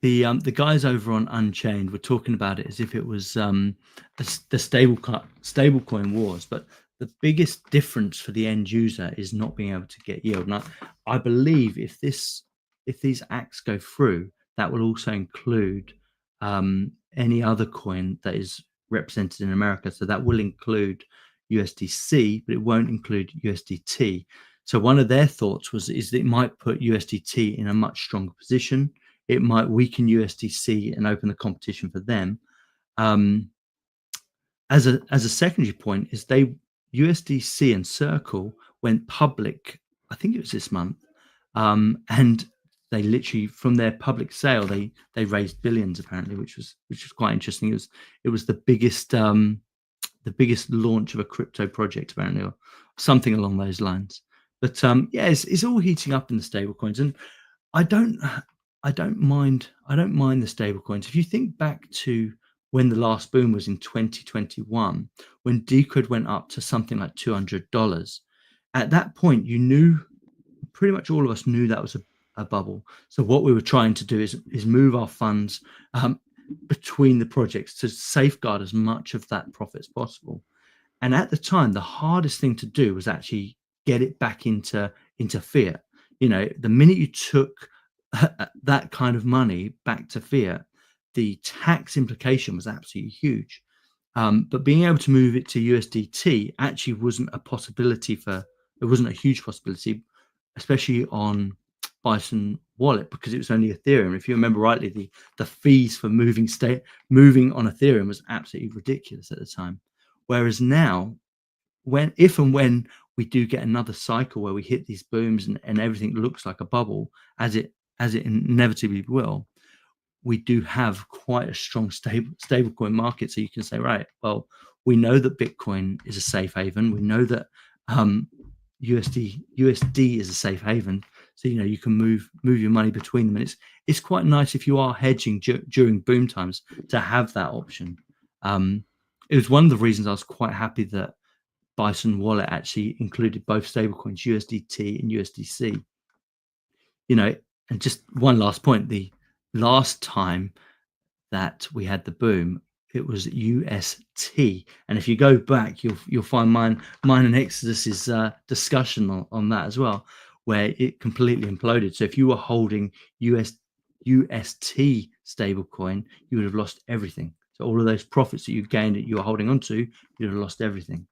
the guys over on Unchained were talking about it as if it was the stable coin wars, but the biggest difference for the end user is not being able to get yield. And I believe if these acts go through, that will also include any other coin that is represented in America. So that will include USDC, but it won't include USDT. So one of their thoughts is that it might put USDT in a much stronger position. It might weaken USDC and open the competition for them. As a secondary point, is USDC and Circle went public, I think it was this month, and they literally, from their public sale, they raised billions apparently, which was quite interesting. It was the biggest launch of a crypto project apparently, or something along those lines. But yeah, it's all heating up in the stable coins, and I don't mind the stable coins. If you think back to when the last boom was in 2021, when Decred went up to something like $200, at that point you knew, pretty much all of us knew, that was a bubble. So what we were trying to do is move our funds between the projects to safeguard as much of that profit as possible. And at the time, the hardest thing to do was actually get it back into fiat. The minute you took that kind of money back to fiat, the tax implication was absolutely huge. But being able to move it to USDT actually wasn't a possibility it wasn't a huge possibility, especially on Bison Wallet, because it was only Ethereum. If you remember rightly, the fees for moving on Ethereum was absolutely ridiculous at the time. Whereas now, if and when we do get another cycle where we hit these booms and everything looks like a bubble, as it inevitably will, we do have quite a strong stablecoin market. So you can say, right, well, we know that Bitcoin is a safe haven. We know that USD is a safe haven. So you can move your money between them, and it's quite nice if you are hedging during boom times to have that option. It was one of the reasons I was quite happy that Bison Wallet actually included both stablecoins, USDT and USDC. And just one last point: the last time that we had the boom, it was UST, and if you go back, you'll find mine and Exodus's discussion on that as well, where it completely imploded. So if you were holding UST stablecoin, you would have lost everything. So all of those profits that you gained that you were holding onto, you'd have lost everything.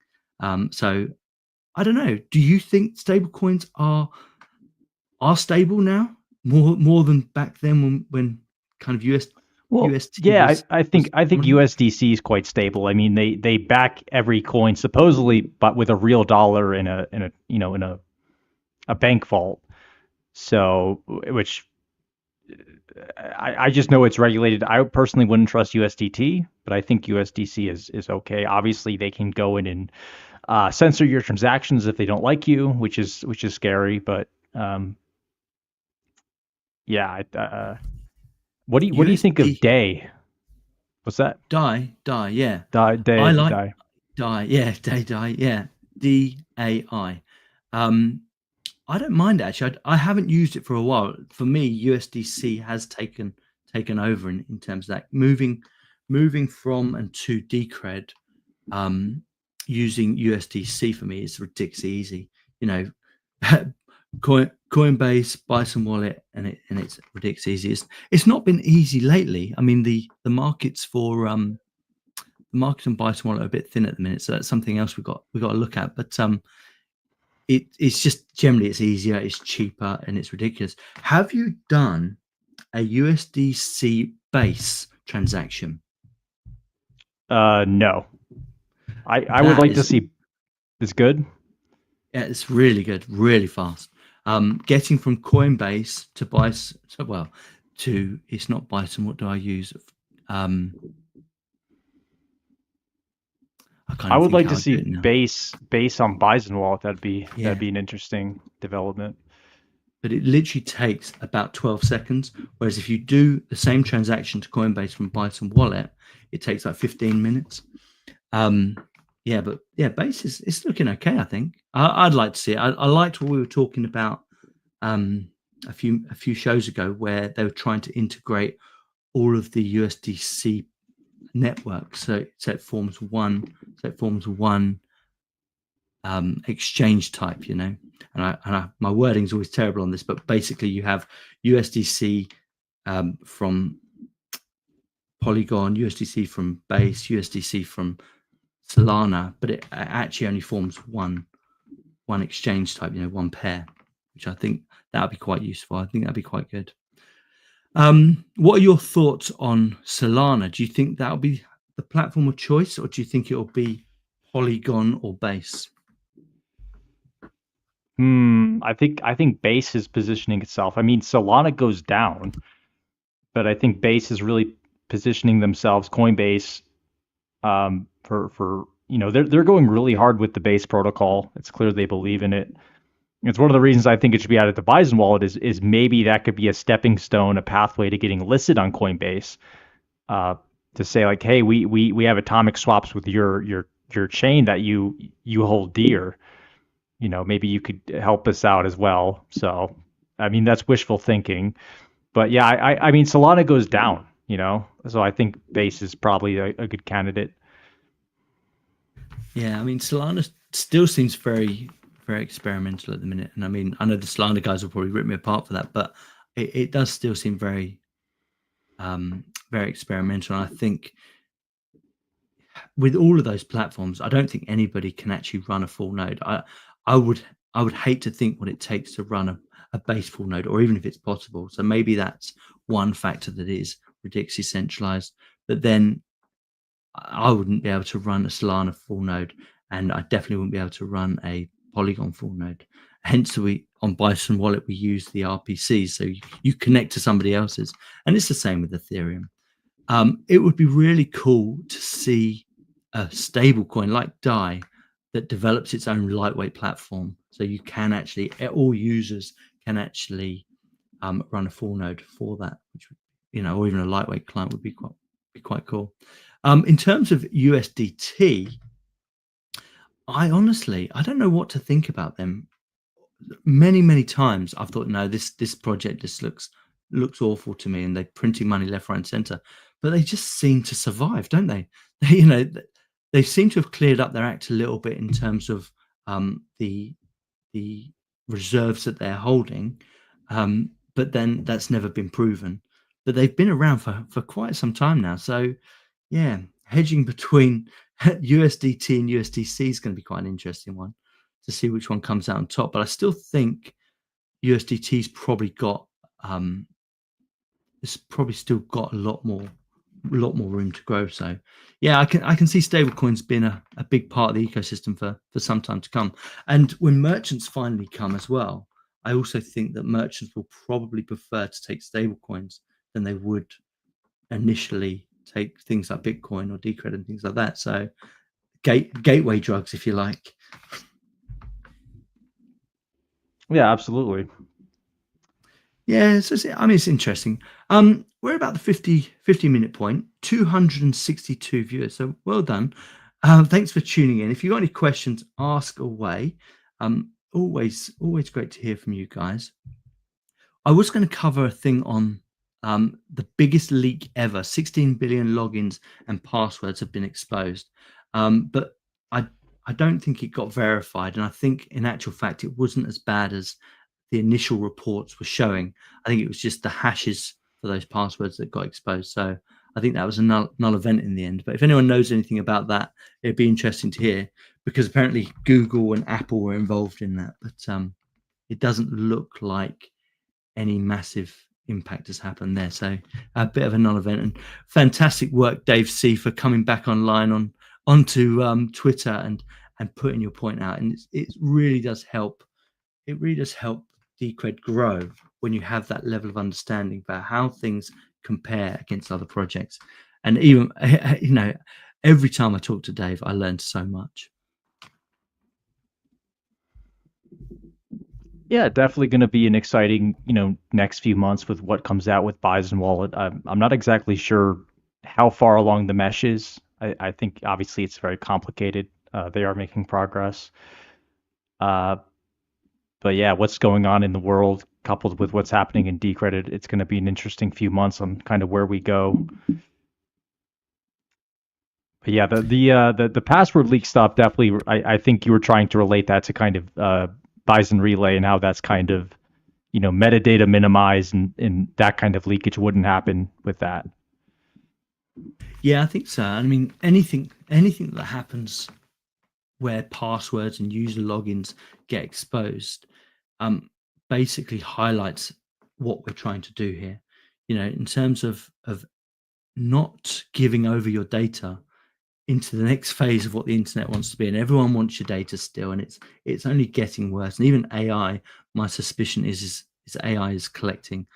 So I don't know. Do you think stablecoins are stable now, more than back then when kind of Well, UST yeah, was I think dominant? USDC is quite stable. I mean, they back every coin supposedly, but with a real dollar in a in a bank vault. So, which I just know it's regulated. I personally wouldn't trust USDT, but I think USDC is okay. Obviously, they can go in and censor your transactions if they don't like you, which is scary. But yeah, what do you think of USD Day? What's that? die, yeah. I Day like die. die, yeah, die, yeah. DAI. Um, I don't mind actually. I haven't used it for a while. For me, USDC has taken over in terms of that moving from and to Decred. Um, using USDC for me is ridiculously easy. You know, Coinbase, Bison Wallet, and it's ridiculously easy. It's not been easy lately. I mean, the markets for the markets on Bison Wallet are a bit thin at the minute, so that's something else we got to look at. But it's just generally it's easier, it's cheaper, and it's ridiculous. Have you done a USDC base transaction? No, I would That like to is, see. It's good. yeah, it's really good, really fast. Getting from Coinbase to Bison, well, to it's not Bison. What do I use? Um, I can't I even would think like how to I do see it now. base on Bison Wallet. That'd Yeah, be an interesting development. but it literally takes about 12 seconds. Whereas if you do the same transaction to Coinbase from Bison Wallet, it takes like 15 minutes. Um, yeah, but yeah, base is it's looking okay. I think I'd like to see it. I liked what we were talking about um, a few shows ago, where they were trying to integrate all of the USDC networks, so it forms one, exchange type, my wording's always terrible on this, but basically you have USDC from Polygon, USDC from Base, USDC from Solana, but it actually only forms one exchange type, one pair, which I think that would be quite useful. I think that'd be quite good. What are your thoughts on Solana? Do you think that'll be the platform of choice, or do you think it'll be Polygon or Base? I think base is positioning itself. I mean, Solana goes down, but I think base is really positioning themselves. Coinbase, for they're going really hard with the base protocol. It's clear they believe in it. It's one of the reasons I think it should be added to Bison Wallet is maybe that could be a stepping stone, a pathway to getting listed on Coinbase. Uh, to say like, hey, we have atomic swaps with your chain that you hold dear. Maybe you could help us out as well. So, I mean, that's wishful thinking. But yeah, I mean, Solana goes down, so I think base is probably a good candidate. Yeah, I mean, Solana still seems very, very experimental at the minute. And I mean, I know the Solana guys will probably rip me apart for that, but it does still seem very experimental. And I think with all of those platforms, I don't think anybody can actually run a full node. I would, I would hate to think what it takes to run a base full node, or even if it's possible. So maybe that's one factor that is ridiculously centralized. But then I wouldn't be able to run a Solana full node, and I definitely wouldn't be able to run a Polygon full node. Hence, we on Bison Wallet we use the RPCs, so you connect to somebody else's, and it's the same with Ethereum. It would be really cool to see a stable coin like Dai that develops its own lightweight platform, so you can actually all users can actually run a full node for that, which or even a lightweight client would be quite cool. In terms of USDT, I don't know what to think about them. Many times I've thought, no, this project just looks awful to me, and they're printing money left, right, and center. But they just seem to survive, don't they? They seem to have cleared up their act a little bit in terms of the reserves that they're holding, but then that's never been proven. But they've been around for quite some time now, so yeah, hedging between USDT and USDC is going to be quite an interesting one to see which one comes out on top. But I still think USDT's probably got it's probably still got a lot more lot more room to grow. So yeah, I can see stablecoins being a big part of the ecosystem for some time to come. And when merchants finally come as well, I also think that merchants will probably prefer to take stablecoins than they would initially take things like Bitcoin or Decred and things like that. So gateway drugs, if you like. Yeah, absolutely. Yeah, so it's interesting. We're about the 50 minute point, 262 viewers. So well done. Thanks for tuning in. If you've got any questions, ask away. Always great to hear from you guys. I was going to cover a thing on the biggest leak ever. 16 billion logins and passwords have been exposed. But I I don't think it got verified. And I think in actual fact, it wasn't as bad as the initial reports were showing. I think it was just the hashes for those passwords that got exposed. So I think that was a null event in the end. But if anyone knows anything about that, it'd be interesting to hear, because apparently Google and Apple were involved in that. But it doesn't look like any massive impact has happened there. So a bit of a non-event. And fantastic work, Dave C, for coming back online onto Twitter and putting your point out. And it really does help. It really does help Decred grow when you have that level of understanding about how things compare against other projects. And even every time I talk to Dave, I learn so much. Yeah, definitely going to be an exciting, next few months with what comes out with Bison Wallet. I'm not exactly sure how far along the mesh is. I think obviously it's very complicated. They are making progress. Uh, but yeah, what's going on in the world coupled with what's happening in Decredit, it's going to be an interesting few months on kind of where we go. But yeah, the password leak stuff definitely. I think you were trying to relate that to kind of Bison Relay and how that's kind of metadata minimized and that kind of leakage wouldn't happen with that. Yeah, I think so. I mean, anything that happens where passwords and user logins get exposed, basically highlights what we're trying to do here. In terms of not giving over your data into the next phase of what the internet wants to be, and everyone wants your data still, and it's only getting worse. And even AI, my suspicion is AI is collecting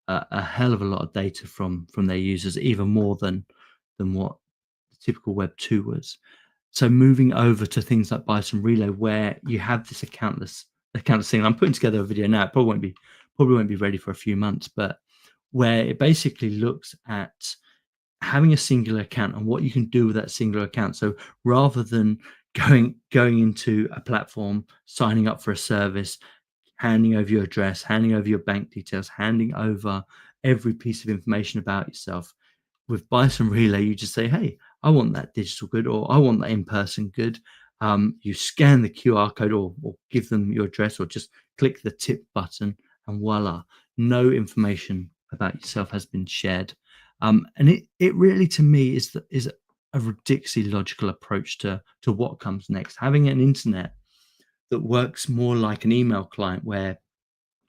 a hell of a lot of data from their users, even more than what the typical Web 2 was. So moving over to things like Bison Relay, where you have this accountless thing. I'm putting together a video now. It probably won't be ready for a few months, but where it basically looks at having a singular account and what you can do with that singular account. So rather than going into a platform, signing up for a service, handing over your address, handing over your bank details, handing over every piece of information about yourself, with Bison Relay, you just say, hey, I want that digital good, or I want that in-person good. You scan the QR code, or give them your address, or just click the tip button, and voila, no information about yourself has been shared. And it really, to me, is a ridiculously logical approach to what comes next. Having an internet that works more like an email client, where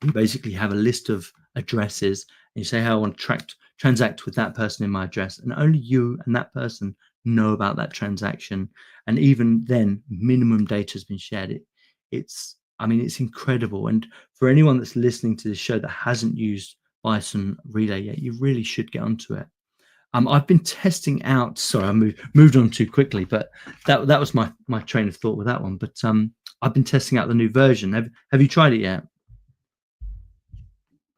you basically have a list of addresses and you say, hey, I want to transact with that person in my address, and only you and that person know about that transaction. And even then, minimum data has been shared. It's incredible. And for anyone that's listening to this show that hasn't used Bison Relay yet, you really should get onto it. I've been testing out. Sorry, I moved on too quickly, but that was my train of thought with that one. But I've been testing out the new version. Have you tried it yet?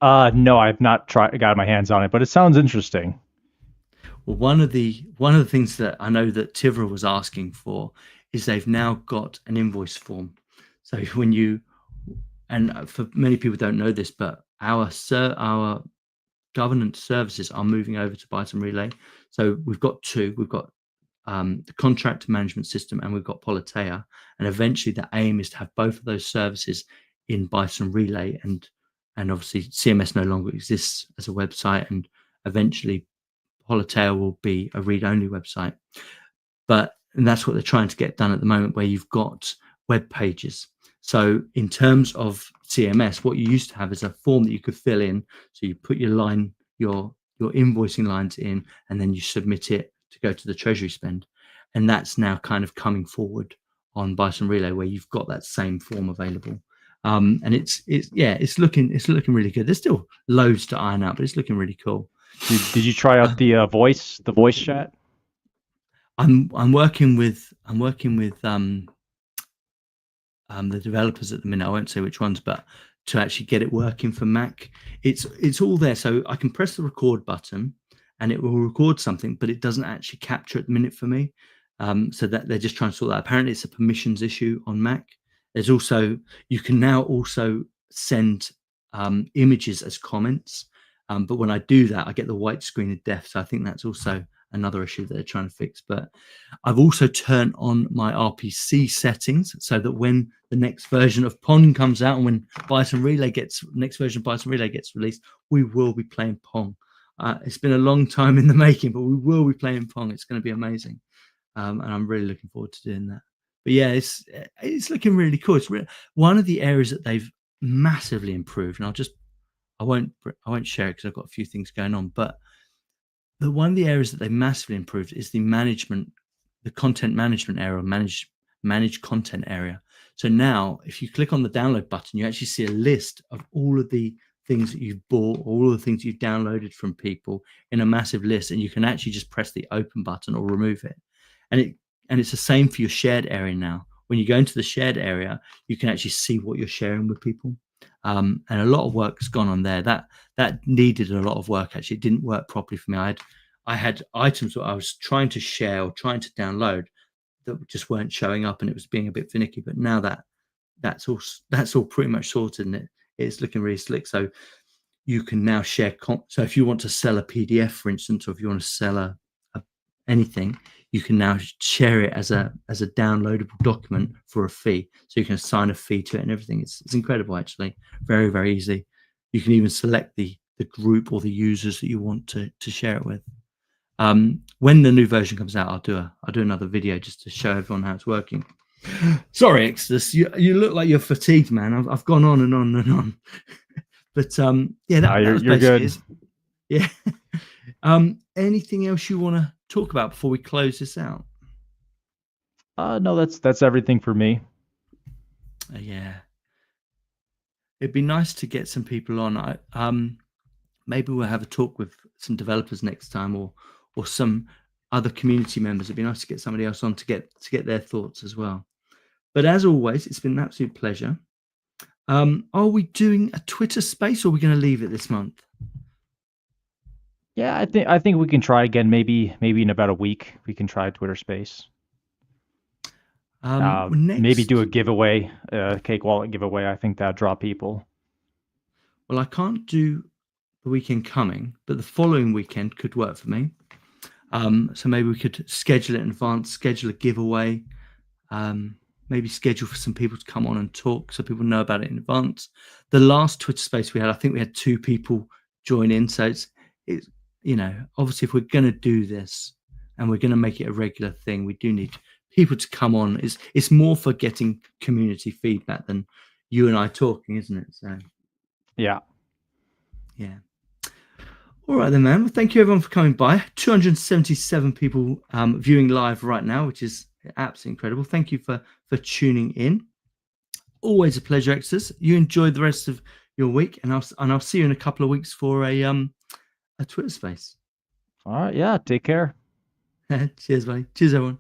No, I've not got my hands on it, but it sounds interesting. Well, one of the things that I know that Tivra was asking for is they've now got an invoice form. So when you, and for many people don't know this, but our governance services are moving over to Bison Relay. So we've got two. We've got the contract management system, and we've got Politea. And eventually, the aim is to have both of those services in Bison Relay. And obviously, CMS no longer exists as a website, and eventually, Politea will be a read-only website. And that's what they're trying to get done at the moment, where you've got web pages. So in terms of CMS, what you used to have is a form that you could fill in. So you put your your invoicing lines in, and then you submit it to go to the treasury spend. And that's now kind of coming forward on Bison Relay, where you've got that same form available. And it's looking really good. There's still loads to iron out, but it's looking really cool. Did you try out the voice chat? I'm working with the developers at the minute. I won't say which ones, but to actually get it working for Mac, it's all there. So I can press the record button, and it will record something, but it doesn't actually capture at the minute for me. So that they're just trying to sort that. Apparently, it's a permissions issue on Mac. There's also you can now also send images as comments, but when I do that, I get the white screen of death. So I think that's also another issue that they're trying to fix. But I've also turned on my RPC settings so that when the next version of Pong comes out and when next version of Bison Relay gets released, we will be playing Pong. It's been a long time in the making, but we will be playing Pong. It's going to be amazing, and I'm really looking forward to doing that. But yeah, it's looking really cool. It's one of the areas that they've massively improved, and I won't share it because I've got a few things going on, but one of the areas that they massively improved is the content management area, manage content area. So now if you click on the download button, you actually see a list of all of the things that you've bought, all of the things you've downloaded from people in a massive list, and you can actually just press the open button or remove it. And it's the same for your shared area now. When you go into the shared area, you can actually see what you're sharing with people. And a lot of work has gone on there. That needed a lot of work. Actually, it didn't work properly for me. I had items that I was trying to share or trying to download that just weren't showing up, and it was being a bit finicky. But now that's all pretty much sorted, and it's looking really slick. So you can now share. So if you want to sell a PDF, for instance, or if you want to sell anything, you can now share it as a downloadable document for a fee. So you can assign a fee to it and everything. It's incredible, actually. Very, very easy. You can even select the group or the users that you want to share it with. When the new version comes out, I'll do another video just to show everyone how it's working. Sorry, Exitus, you look like you're fatigued, man. I've gone on and on and on. But yeah, that was basically it. Yeah. Anything else you want to talk about before we close this out? No, that's everything for me. Yeah, it'd be nice to get some people on. Maybe we'll have a talk with some developers next time, or some other community members. It'd be nice to get somebody else on to get their thoughts as well. But as always, it's been an absolute pleasure. Are we doing a Twitter space, or are we going to leave it this month? Yeah, I think we can try again. Maybe in about a week we can try Twitter Space. Maybe do a giveaway, cake wallet giveaway. I think that'd draw people. Well, I can't do the weekend coming, but the following weekend could work for me. So maybe we could schedule it in advance, schedule a giveaway, maybe schedule for some people to come on and talk so people know about it in advance. The last Twitter space we had, I think we had 2 people join in. So it's obviously if we're going to do this and we're going to make it a regular thing, we do need people to come on. It's more for getting community feedback than you and I talking, isn't it? So yeah. All right then, man. Well, thank you everyone for coming by. 277 people viewing live right now, which is absolutely incredible. Thank you for tuning in. Always a pleasure, Exitus. You enjoy the rest of your week, and I'll see you in a couple of weeks for a Twitter space. All right. Yeah. Take care. Cheers, buddy. Cheers, everyone.